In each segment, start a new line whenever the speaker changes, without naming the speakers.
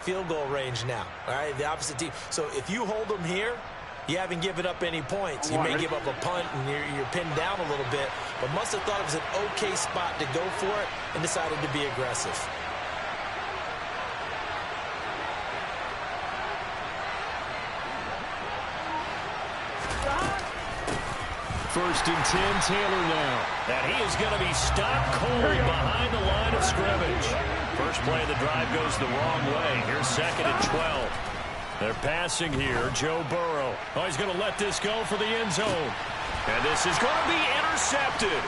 field goal range now, all right, the opposite team. So if you hold them here, you haven't given up any points. You may give up a punt and you're pinned down a little bit, but must have thought it was an okay spot to go for it and decided to be aggressive.
First and 10, Taylor now.
And he is going to be stopped cold behind the line of scrimmage. First play of the drive goes the wrong way. Here's second and 12. They're passing here. Joe Burrow. Oh, he's going to let this go for the end zone. And this is going to be intercepted.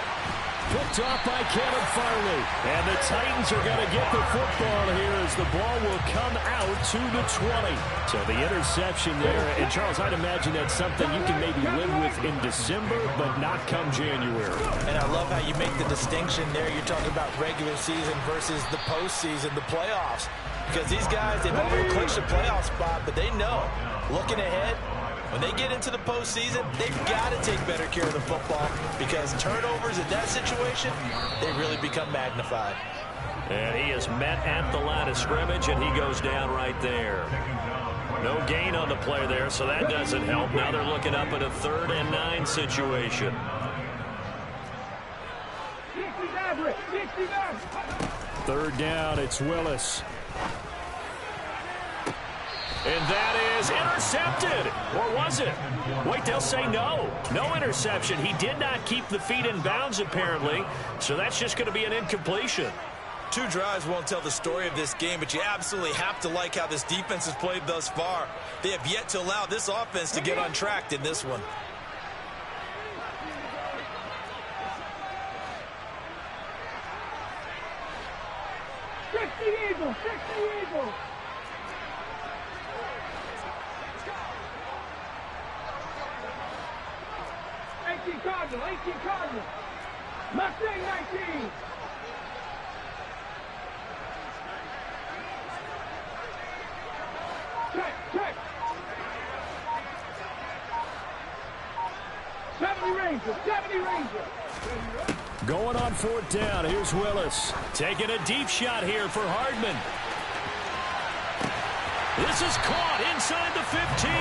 Picked off by Caleb Farley.
And the Titans are going to get the football here as the ball will come out to the 20.
So the interception there. And, Charles, I'd imagine that's something you can maybe live with in December, but not come January.
And I love how you make the distinction there. You're talking about regular season versus the postseason, the playoffs. Because these guys, they've already clinched a playoff spot, but they know, looking ahead, when they get into the postseason, they've got to take better care of the football because turnovers in that situation, they really become magnified.
And he is met at the line of scrimmage, and he goes down right there. No gain on the play there, so that doesn't help. Now they're looking up at a 3rd and 9 situation.
Third down, it's Willis.
And that is intercepted. Or was it? Wait, they'll say no. No interception. He did not keep the feet in bounds, apparently. So that's just going to be an incompletion.
2 drives won't tell the story of this game, but you absolutely have to like how this defense has played thus far. They have yet to allow this offense to get untracked in this one.
Eagle. 60 Eagle. Cardinal, 18 Cardinal. Mustang 19. Check. 70 Ranger.
Going on 4th down. Here's Willis.
Taking a deep shot here for Hardman. This is caught inside the 15.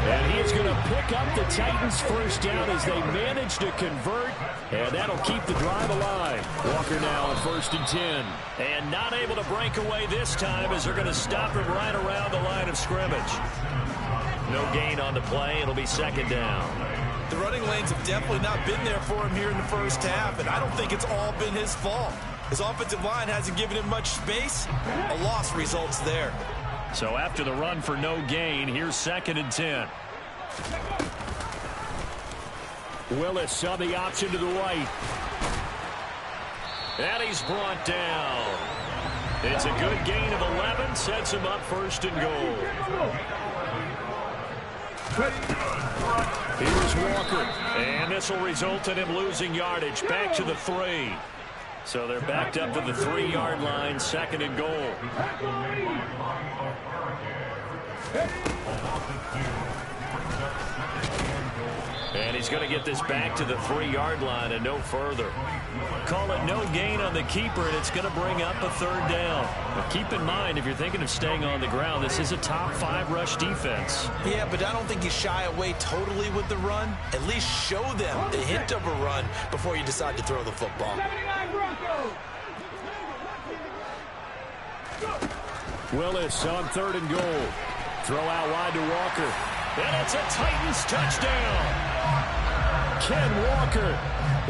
And he is going to pick up the Titans' first down as they manage to convert. And that'll keep the drive alive. Walker now on 1st and 10.
And not able to break away this time as they're going to stop him right around the line of scrimmage. No gain on the play. It'll be 2nd down.
The running lanes have definitely not been there for him here in the first half, and I don't think it's all been his fault. His offensive line hasn't given him much space. A loss results there.
So after the run for no gain, here's 2nd and 10.
Willis saw the option to the right.
And he's brought down. It's a good gain of 11. Sets him up 1st and goal.
Here's Walker.
And this will result in him losing yardage. Back to the 3. So they're backed up to the 3-yard line. 2nd and goal. And he's going to get this back to the 3-yard line and no further. Call it no gain on the keeper, and it's going to bring up a 3rd down. But keep in mind, if you're thinking of staying on the ground, this is a top 5 rush defense.
Yeah, but I don't think you shy away totally with the run. At least show them the hint of a run before you decide to throw the football.
Willis on 3rd and goal. Throw out wide to Walker.
And it's a Titans touchdown.
Ken Walker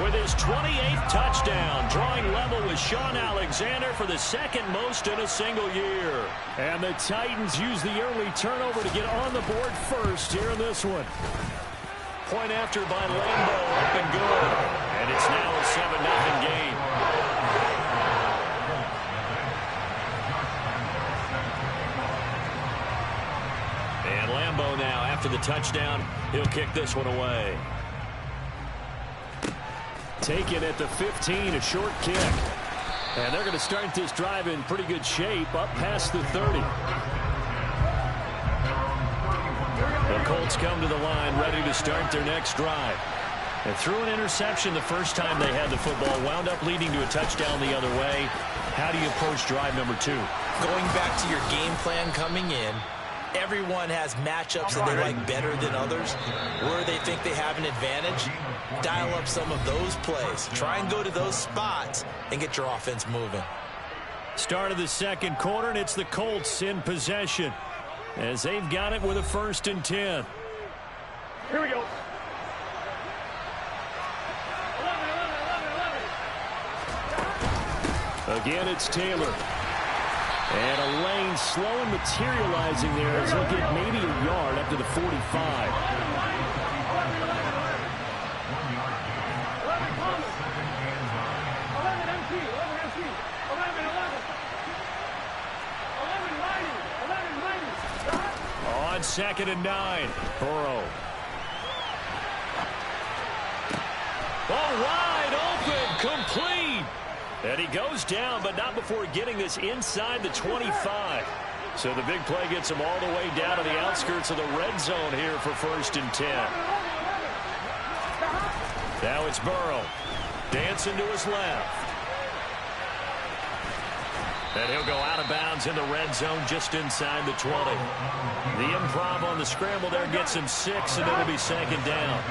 with his 28th touchdown, drawing level with Sean Alexander for the 2nd most in a single year.
And the Titans use the early turnover to get on the board first here in this one.
Point after by Lambo, up and good. And it's now a 7-0 game. And Lambo now, after the touchdown, he'll kick this one away.
Taken at the 15, a short kick. And they're going to start this drive in pretty good shape, up past the 30.
The Colts come to the line, ready to start their next drive. And threw an interception the first time they had the football, wound up leading to a touchdown the other way. How do you approach drive number 2?
Going back to your game plan coming in, everyone has matchups that they like better than others. Where they think they have an advantage, dial up some of those plays. Try and go to those spots and get your offense moving.
Start of the second quarter, and it's the Colts in possession as they've got it with a 1st and 10.
Here we go.
Again, it's Taylor. And a lane slow and materializing there as he'll get maybe a yard up to the 45.
11 MC, 11 MC, 11.
On 2nd and 9, Burrow. Oh, wide open, complete. And he goes down, but not before getting this inside the 25. So the big play gets him all the way down to the outskirts of the red zone here for 1st and 10. Now it's Burrow. Dancing to his left. And he'll go out of bounds in the red zone just inside the 20. The improv on the scramble there gets him 6, and it'll be 2nd down.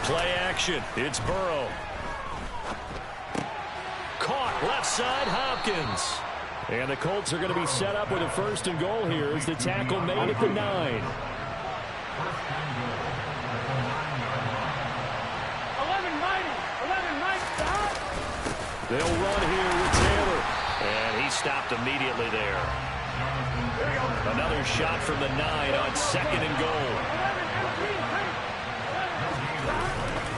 Play action. It's Burrow. Caught left side, Hopkins. And the Colts are going to be set up with a 1st and goal here as the tackle made at the 9.
11 stop.
They'll run here with Taylor. And he stopped immediately there. Another shot from the 9 on 2nd and goal.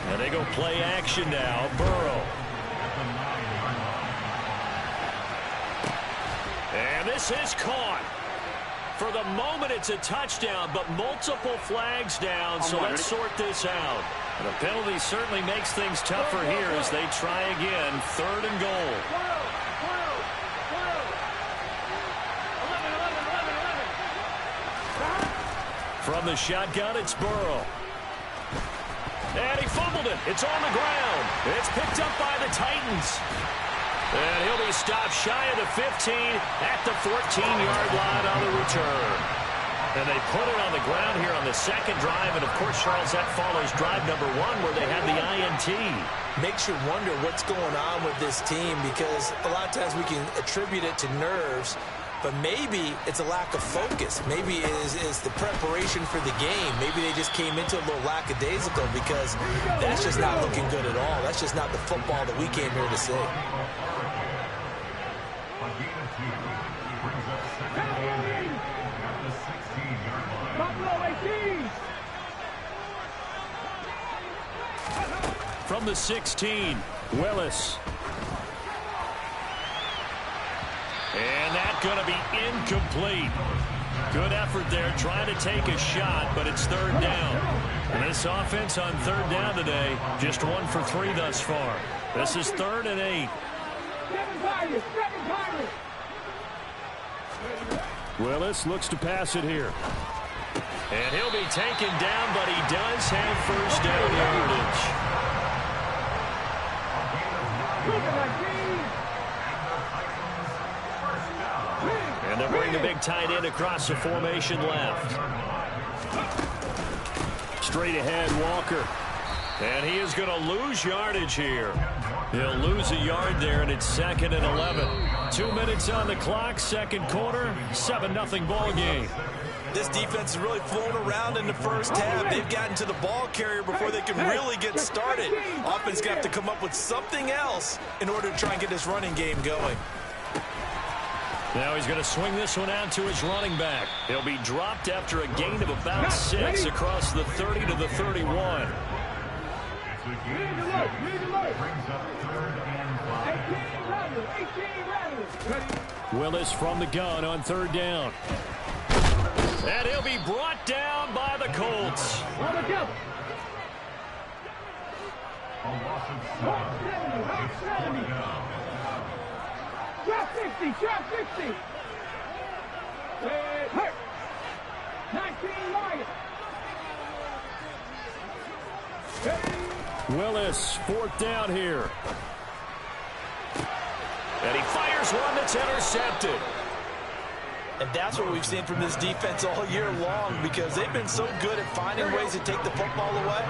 And they go play action now. Burrow. And this is caught. For the moment, it's a touchdown, but multiple flags down, so let's sort this out. The penalty certainly makes things tougher here as they try again. 3rd and goal.
11.
From the shotgun, it's Burrow. And he fumbled it. It's on the ground. It's picked up by the Titans. And he'll be stopped shy of the 15 at the 14-yard line on the return. And they put it on the ground here on the 2nd drive. And, of course, Charles, that follows drive number 1 where they had the INT.
Makes you wonder what's going on with this team because a lot of times we can attribute it to nerves. But maybe it's a lack of focus. Maybe it's the preparation for the game. Maybe they just came into a little lackadaisical because that's just not looking good at all. That's just not the football that we came here to see.
From the 16, Willis. And that's going to be incomplete. Good effort there trying to take a shot, but it's 3rd down. And this offense on 3rd down today, just 1 for 3 thus far. This is 3rd and 8. Willis looks to pass it here. And he'll be taken down, but he does have 1st down yardage. And they'll bring the big tight end across the formation left. Straight ahead, Walker. And he is going to lose yardage here. He'll lose a yard there, and it's 2nd and 11. 2 minutes on the clock, 2nd quarter, 7-0 ball game.
This defense is really flown around in the first half. They've gotten to the ball carrier before they can really get started. Offense going to have to come up with something else in order to try and get this running game going.
Now he's going to swing this one out to his running back. He'll be dropped after a gain of about 6 across the 30 to the 31. Willis from the gun on 3rd down. And he'll be brought down by the Colts.
Drop 60, drop 60. 19 Lions.
Willis, 4th down here. And he fires one that's intercepted.
And that's what we've seen from this defense all year long, because they've been so good at finding ways to take the football away.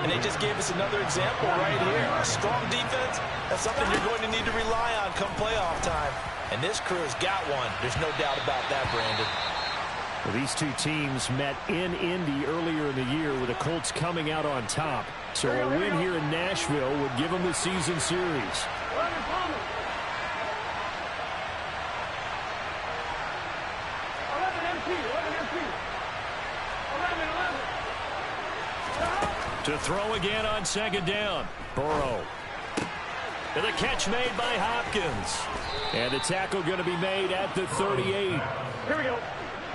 And they just gave us another example right here. A strong defense, that's something you're going to need to rely on come playoff time. And this crew's got one. There's no doubt about that, Brandon.
Well, these two teams met in Indy earlier in the year with the Colts coming out on top. So a win here in Nashville would give them the season series.
11.
To throw again on 2nd down. Burrow. And the catch made by Hopkins. And the tackle going to be made at the 38.
Here we go.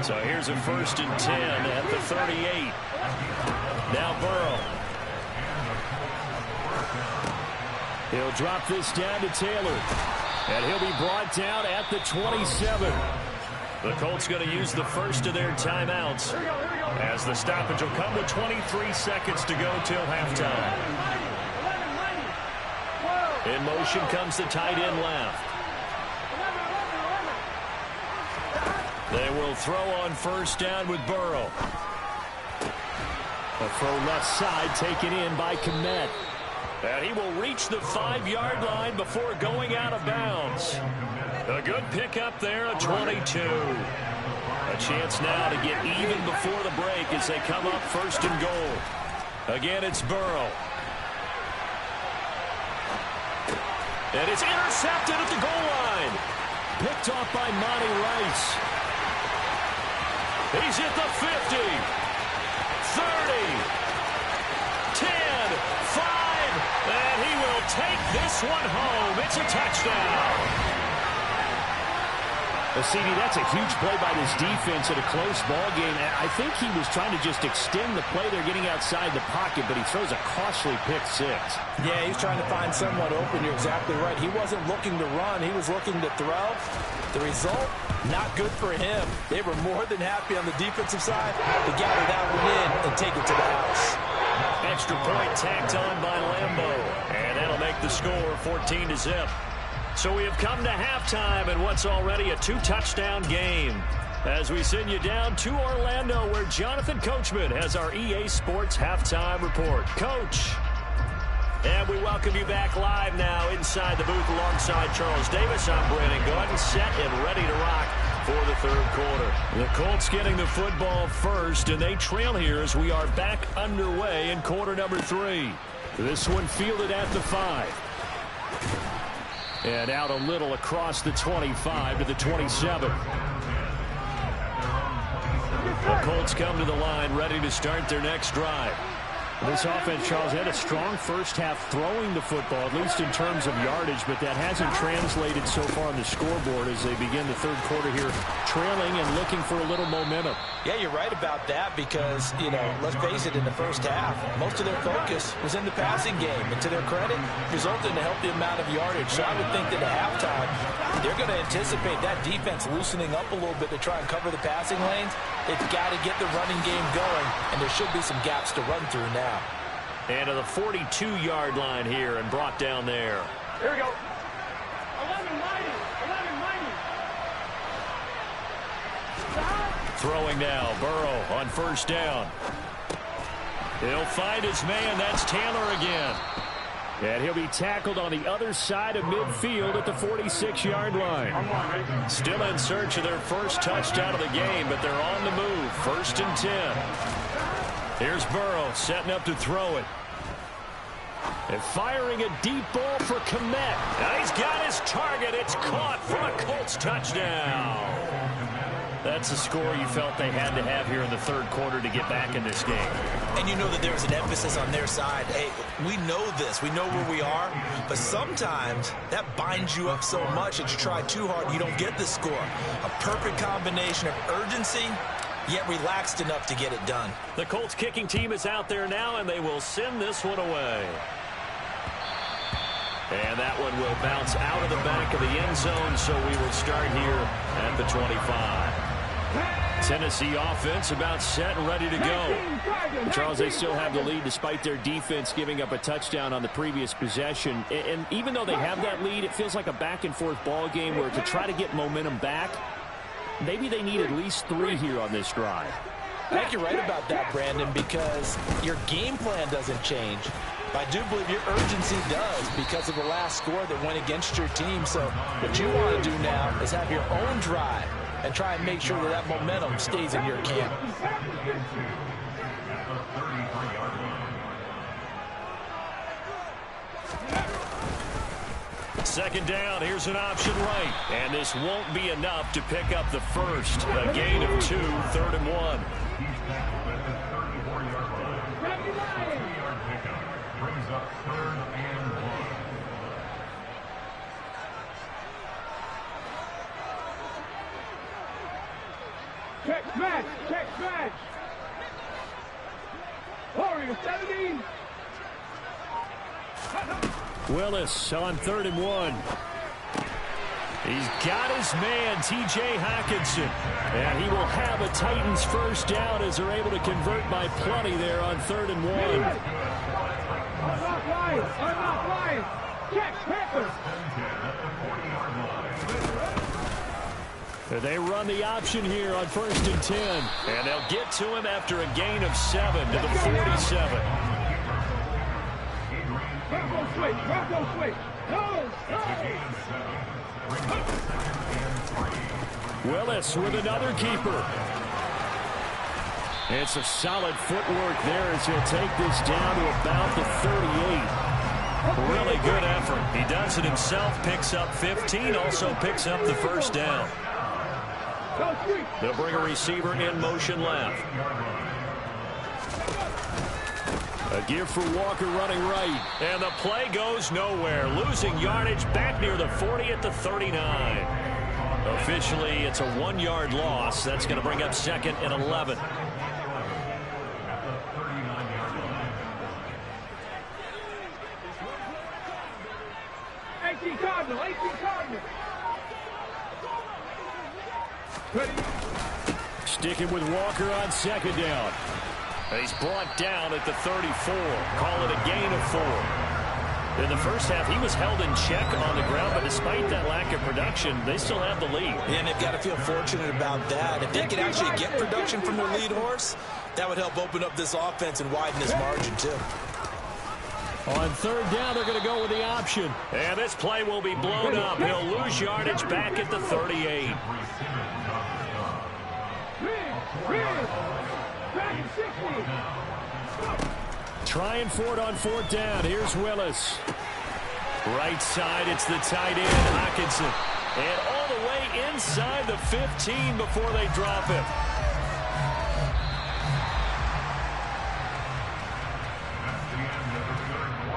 So here's a 1st and 10 at the 38. Now Burrow. He'll drop this down to Taylor. And he'll be brought down at the 27. The Colts going to use the first of their timeouts, as the stoppage will come with 23 seconds to go till halftime. In motion comes the tight end left. They will throw on 1st down with Burrow. A throw left side taken in by Kmet. And he will reach the 5-yard line before going out of bounds. A good pickup there, a 22. A chance now to get even before the break as they come up 1st and goal. Again, it's Burrow. And it's intercepted at the goal line. Picked off by Monty Rice. He's at the 50. 30. 10. 5. And he will take this one home. It's a touchdown. Well, CD, that's a huge play by this defense in a close ball game. I think he was trying to just extend the play. They're getting outside the pocket, but he throws a costly pick 6.
Yeah, he's trying to find someone open. You're exactly right. He wasn't looking to run. He was looking to throw. The result, not good for him. They were more than happy on the defensive side to gather that one in and take it to the house.
Extra point tacked on by Lambeau. And that'll make the score 14-0. So we have come to halftime in what's already a 2-touchdown game, as we send you down to Orlando, where Jonathan Coachman has our EA Sports Halftime Report. Coach. And we welcome you back live now inside the booth alongside Charles Davis. I'm Brandon Gordon, set and ready to rock for the 3rd quarter. The Colts getting the football first, and they trail here as we are back underway in quarter number 3. This one fielded at the 5. And out a little across the 25 to the 27. The Colts come to the line ready to start their next drive. This offense, Charles, had a strong first half throwing the football, at least in terms of yardage, but that hasn't translated so far on the scoreboard as they begin the 3rd quarter here, trailing and looking for a little momentum.
Yeah, you're right about that because, let's face it, in the first half, most of their focus was in the passing game. And to their credit, resulted in a healthy amount of yardage. So I would think that at halftime, they're going to anticipate that defense loosening up a little bit to try and cover the passing lanes. They've got to get the running game going, and there should be some gaps to run through now.
And to the 42-yard line here and brought down there.
Here we go. 11 mighty.
Throwing now, Burrow on 1st down. He'll find his man. That's Taylor again. And he'll be tackled on the other side of midfield at the 46-yard line. Still in search of their first touchdown of the game, but they're on the move. 1st and 10. Here's Burrow setting up to throw it. And firing a deep ball for Kmet. And he's got his target. It's caught for a Colts touchdown. That's a score you felt they had to have here in the 3rd quarter to get back in this game.
And you know that there's an emphasis on their side. Hey, we know this. We know where we are. But sometimes that binds you up so much that you try too hard, you don't get the score. A perfect combination of urgency, yet relaxed enough to get it done.
The Colts kicking team is out there now, and they will send this one away. And that one will bounce out of the back of the end zone, so we will start here at the 25. Tennessee offense about set and ready to go.
Charles, they still have the lead despite their defense giving up a touchdown on the previous possession. And even though they have that lead, it feels like a back-and-forth ball game where to try to get momentum back, maybe they need at least 3 here on this drive.
I think you're right about that, Brandon, because your game plan doesn't change. I do believe your urgency does because of the last score that went against your team. So what you want to do now is have your own drive and try and make sure that momentum stays in your camp.
Second down, here's an option right. And this won't be enough to pick up the first. A gain of 2, 3rd and 1.
Check match, check match. Warrior 17.
Willis on 3rd and 1. He's got his man, T.J. Hockenson. And he will have a Titans first down as they're able to convert by plenty there on 3rd and 1.
Unlock line. Check, Panthers.
They run the option here on 1st and 10. And they'll get to him after a gain of 7 to the 47.
Bronco switch.
Willis with another keeper. It's a solid footwork there as he'll take this down to about the 38. Really good effort. He does it himself, picks up 15, also picks up the first down. They'll bring a receiver in motion left. A give for Walker running right. And the play goes nowhere. Losing yardage back near the 40 at the 39. Officially, it's a 1-yard loss. That's going to bring up 2nd and 11. Sticking with Walker on 2nd down. He's brought down at the 34. Call it a gain of 4. In the first half, he was held in check on the ground, but despite that lack of production, they still have the lead.
And they've got to feel fortunate about that. If they could actually get production from their lead horse, that would help open up this offense and widen this margin, too.
On 3rd down, they're going to go with the option. And this play will be blown up. He'll lose yardage back at the 38. Trying for it on 4th down. Here's Willis. Right side, it's the tight end, Hockenson. And all the way inside the 15 before they drop him.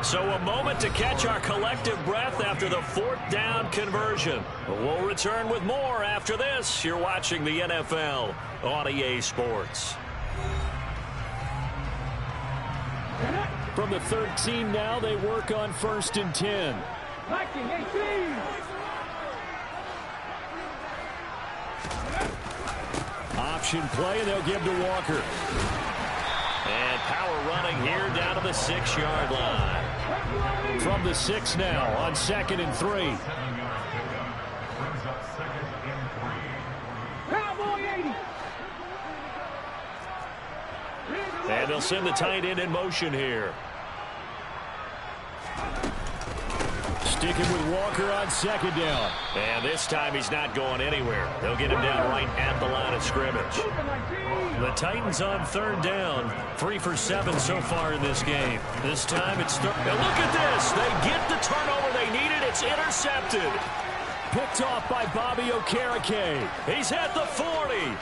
So a moment to catch our collective breath after the 4th down conversion. We'll return with more after this. You're watching the NFL on EA Sports. From the 13 now, they work on 1st and 10. Option play, and they'll give to Walker. And power running here down to the 6-yard line. From the 6 now on 2nd and 3. And they'll send the tight end in motion here. Sticking with Walker on 2nd down. And this time he's not going anywhere. They'll get him down right at the line of scrimmage. The Titans on 3rd down. 3 for 7 so far in this game. This time it's... Now look at this. They get the turnover they needed. It's intercepted. Picked off by Bobby Okereke. He's at the 40.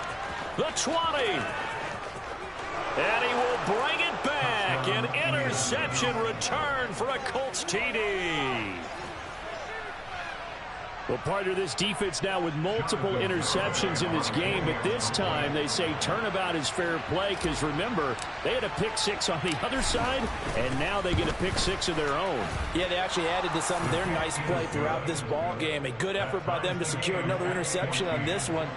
The 20. And he will bring it back. An interception return for a Colts TD. Well, part of this defense now with multiple interceptions in this game, but this time they say turnabout is fair play because, remember, they had a pick six on the other side, and now they get a pick six of their own.
Yeah, they actually added to some of their nice play throughout this ball game. A good effort by them to secure another interception on this one.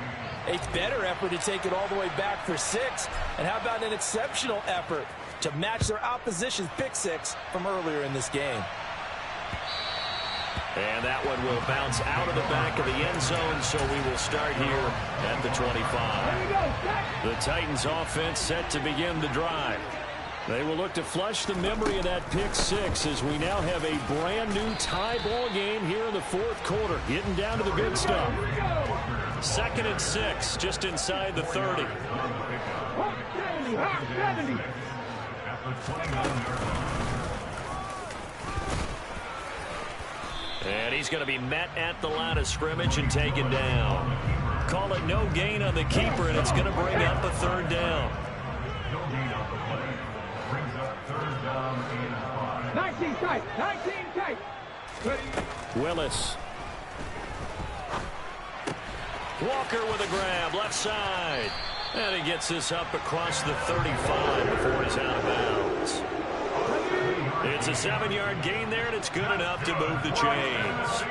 A better effort to take it all the way back for 6. And how about an exceptional effort to match their opposition's pick six from earlier in this game?
And that one will bounce out of the back of the end zone, so we will start here at the 25. The Titans offense set to begin the drive. They will look to flush the memory of that pick six as we now have a brand new tie ball game here in the fourth quarter, getting down to the good stuff. 2nd and 6, just inside the 30. And he's going to be met at the line of scrimmage and taken down. Call it no gain on the keeper, and it's going to bring up a 3rd down.
19 tight, 19 tight.
Willis. Walker with a grab, left side. And he gets this up across the 35 before he's out of bounds. It's a 7-yard gain there, and it's good enough to move the chains.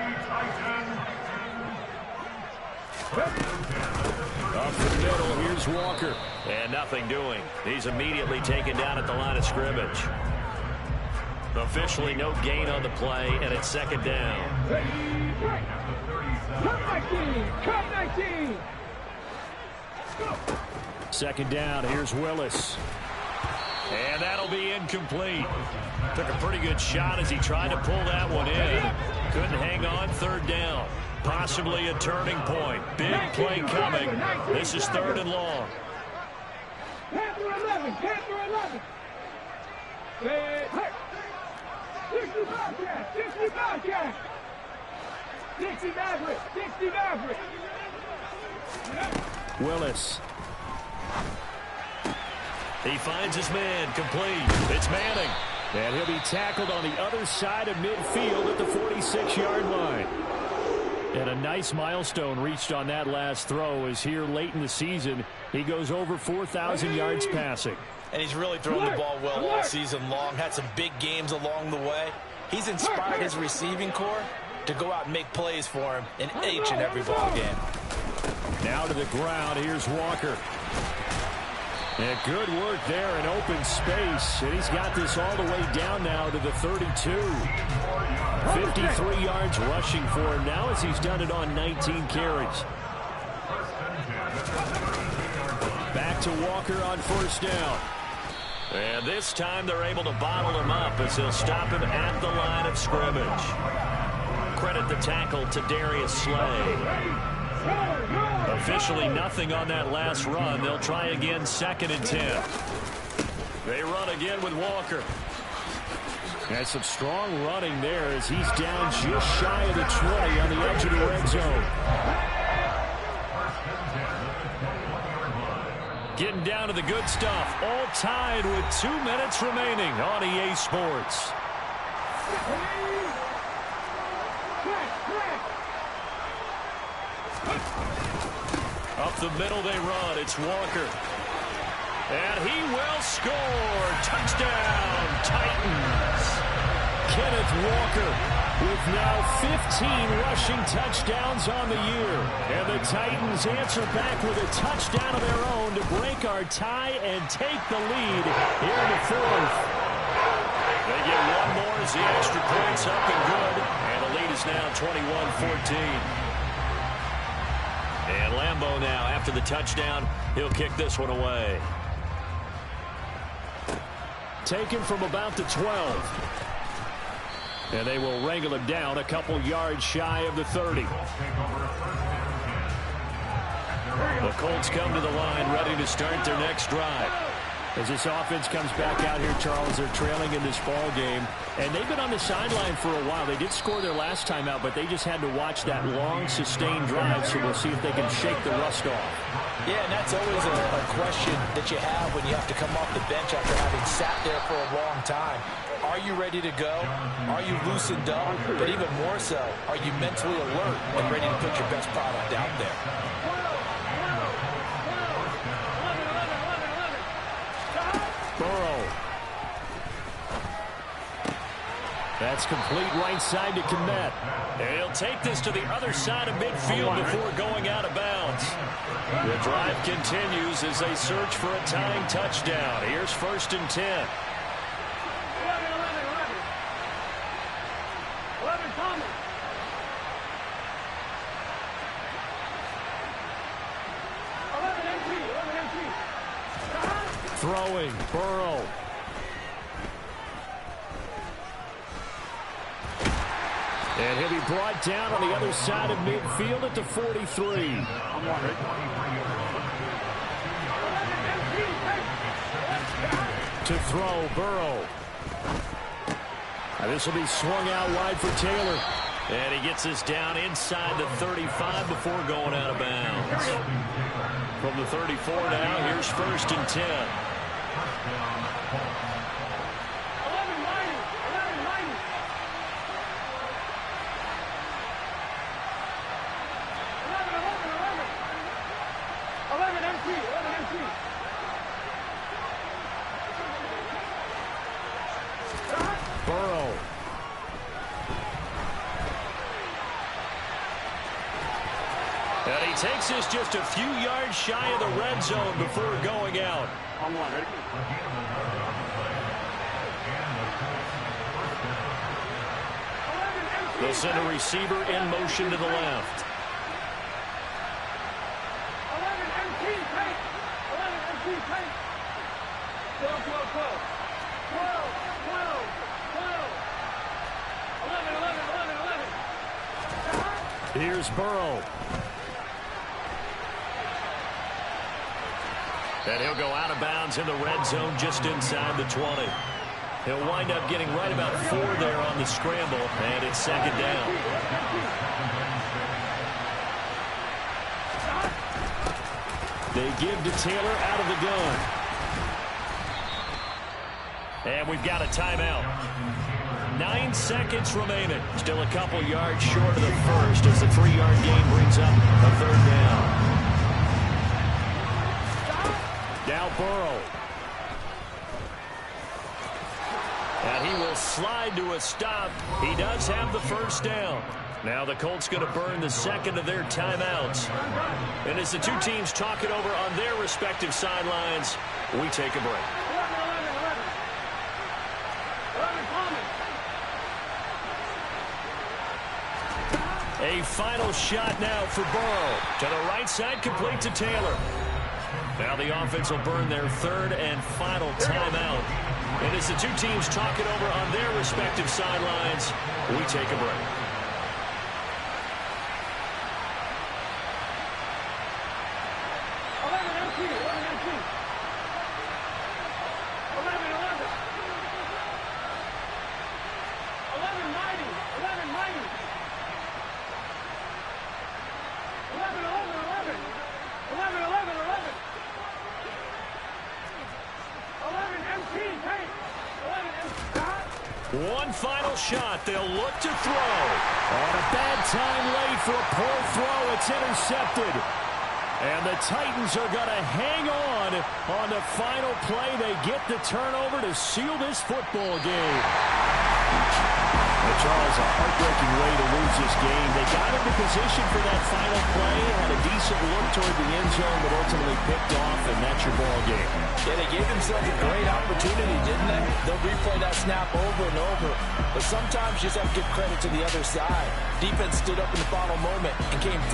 Up the middle, here's Walker. And nothing doing. He's immediately taken down at the line of scrimmage. Officially no gain on the play, and it's 2nd down.
Cut 19!
2nd down, here's Willis. And that'll be incomplete. Took a pretty good shot as he tried to pull that one in. Couldn't hang on, 3rd down. Possibly a turning point. Big play coming. This is 3rd and long.
Panther 11, Panther 11. 65 catch, 65 catch. 60 Maverick, 60 Maverick.
Willis. He finds his man, complete. It's Manning. And he'll be tackled on the other side of midfield at the 46-yard line. And a nice milestone reached on that last throw as here late in the season, he goes over 4,000 yards passing.
And he's really thrown the ball well all season long. Had some big games along the way. He's inspired his receiving corps to go out and make plays for him in each and every ball game.
Now to the ground, here's Walker. And good work there in open space. And he's got this all the way down now to the 32. 53 yards rushing for him now as he's done it on 19 carries. Back to Walker on 1st down. And this time they're able to bottle him up as they'll stop him at the line of scrimmage. Credit the tackle to Darius Slay. Officially nothing on that last run. They'll try again 2nd and 10. They run again with Walker. And some strong running there as he's down just shy of the 20 on the edge of the red zone. Getting down to the good stuff. All tied with 2 minutes remaining on EA Sports. Up the middle they run. It's Walker. And he will score. Touchdown, Titans. Kenneth Walker with now 15 rushing touchdowns on the year. And the Titans answer back with a touchdown of their own to break our tie and take the lead here in the 4th. They get one more as the extra point's up and good. And the lead is now 21-14. And Lambeau now, after the touchdown, he'll kick this one away. Taken from about the 12. And they will wrangle him down a couple yards shy of the 30. The Colts come to the line, ready to start their next drive. As this offense comes back out here, Charles, they're trailing in this ball game. And they've been on the sideline for a while. They did score their last time out, but they just had to watch that long, sustained drive, so we'll see if they can shake the rust off.
Yeah, and that's always a question that you have when you have to come off the bench after having sat there for a long time. Are you ready to go? Are you loosened up? But even more so, are you mentally alert and ready to put your best product out there?
Burrow. That's complete right side to Kmet. And he'll take this to the other side of midfield before going out of bounds. The drive continues as they search for a tying touchdown. Here's 1st and 10. Throwing, Burrow. And he'll be brought down on the other side of midfield at the 43. To throw, Burrow. This will be swung out wide for Taylor. And he gets this down inside the 35 before going out of bounds. From the 34 now, here's 1st and 10. Burrow. And he takes this just a few yards shy of the red zone before going out. They'll send a receiver in motion to the left. Here's Burrow. And he'll go out of bounds in the red zone just inside the 20. He'll wind up getting right about 4 there on the scramble, and it's 2nd down. They give to Taylor out of the gun. And we've got a timeout. 9 seconds remaining. Still a couple yards short of the first as the 3-yard gain brings up a 3rd down. Now Burrow. And he will slide to a stop. He does have the 1st down. Now the Colts going to burn the 2nd of their timeouts. And as the two teams talk it over on their respective sidelines, we take a break. A final shot now for Burrow. To the right side, complete to Taylor. Now the offense will burn their 3rd and final timeout. And as the two teams talk it over on their respective sidelines, we take a break. One final shot. They'll look to throw. On a bad time late for a poor throw. It's intercepted. And the Titans are going to hang on the final play. They get the turnover to seal this football game. Charles, a heartbreaking way to lose this game. They got into position for that final play, had a decent look toward the end zone, but ultimately picked off, and that's your ball game.
Yeah, they gave themselves a great opportunity, didn't they? They'll replay that snap over and over. But sometimes you just have to give credit to the other side. Defense stood up in the final moment and came through.